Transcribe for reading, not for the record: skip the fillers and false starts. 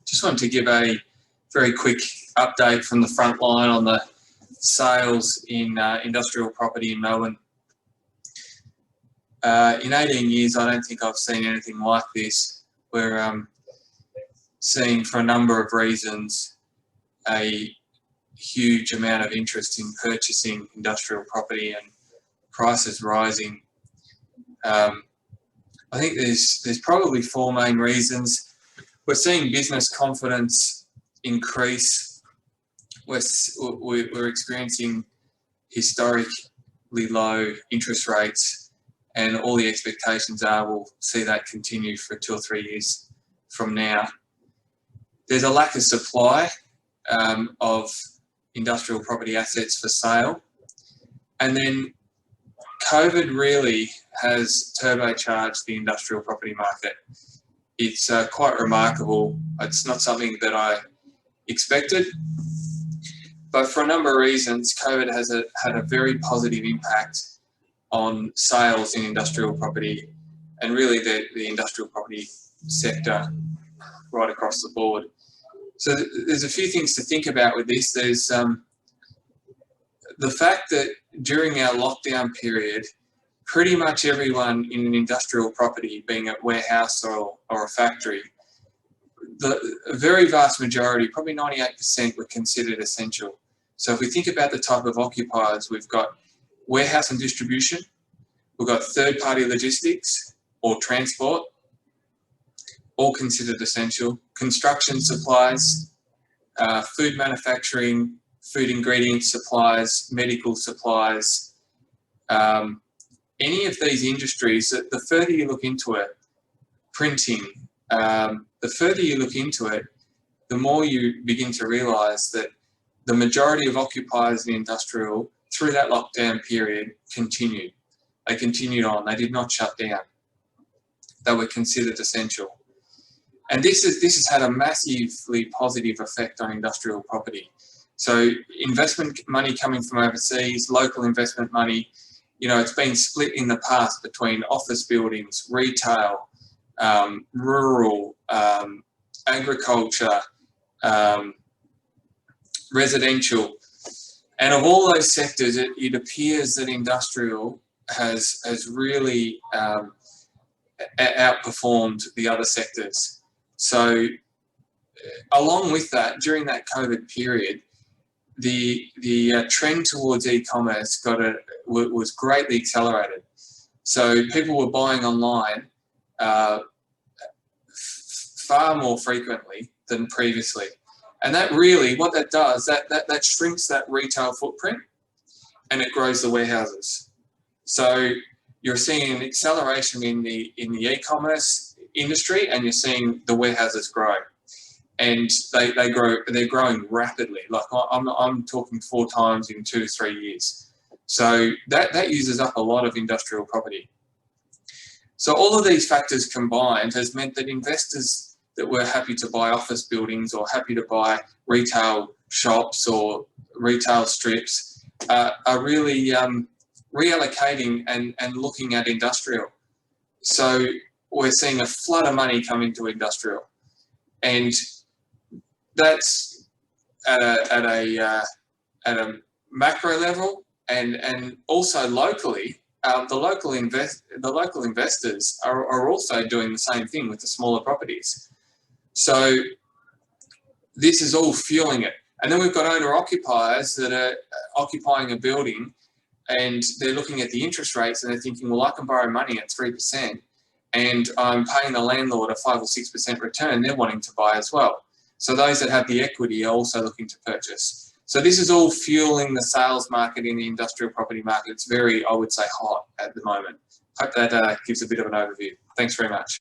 Just wanted to give a very quick update from the front line on the sales in industrial property in Melbourne. In 18 years, I don't think I've seen anything like this. We're seeing, for a number of reasons, a huge amount of interest in purchasing industrial property and prices rising. I think there's probably four main reasons. We're seeing business confidence increase. We're experiencing historically low interest rates, and all the expectations are we'll see that continue for 2 or 3 years from now. There's a lack of supply of industrial property assets for sale, and then COVID really has turbocharged the industrial property market. It's quite remarkable. It's not something that I expected, but for a number of reasons, COVID has had a very positive impact on sales in industrial property and really the industrial property sector right across the board. So there's a few things to think about with this. There's the fact that during our lockdown period, pretty much everyone in an industrial property, being a warehouse or a factory, the very vast majority, probably 98%, were considered essential. So if we think about the type of occupiers, we've got warehouse and distribution, we've got third-party logistics or transport, all considered essential, construction supplies, food manufacturing, food ingredient supplies, medical supplies, any of these industries, the further you look into it, printing, the further you look into it, the more you begin to realise that the majority of occupiers in industrial through that lockdown period continued. They continued on, they did not shut down. They were considered essential. And this has had a massively positive effect on industrial property. So investment money coming from overseas, local investment money, it's been split in the past between office buildings, retail, rural, agriculture, residential. And of all those sectors, it appears that industrial has really outperformed the other sectors. So along with that, during that COVID period, the trend towards e-commerce was greatly accelerated. So people were buying online far more frequently than previously. And that really, what that does, that shrinks that retail footprint and it grows the warehouses. So you're seeing an acceleration in the e-commerce industry, and you're seeing the warehouses grow. And they're growing rapidly. Like I'm talking 4 times in 2 to 3 years. So that uses up a lot of industrial property. So all of these factors combined has meant that investors that were happy to buy office buildings or happy to buy retail shops or retail strips are really reallocating and looking at industrial. So we're seeing a flood of money come into industrial, and that's at a macro level and also locally. The local investors are also doing the same thing with the smaller properties. So this is all fueling it. And then we've got owner occupiers that are occupying a building, and they're looking at the interest rates and they're thinking, well, I can borrow money at 3% and I'm paying the landlord a 5 or 6% return. They're wanting to buy as well. So those that have the equity are also looking to purchase. So this is all fueling the sales market in the industrial property market. It's very, I would say, hot at the moment. Hope that gives a bit of an overview. Thanks very much.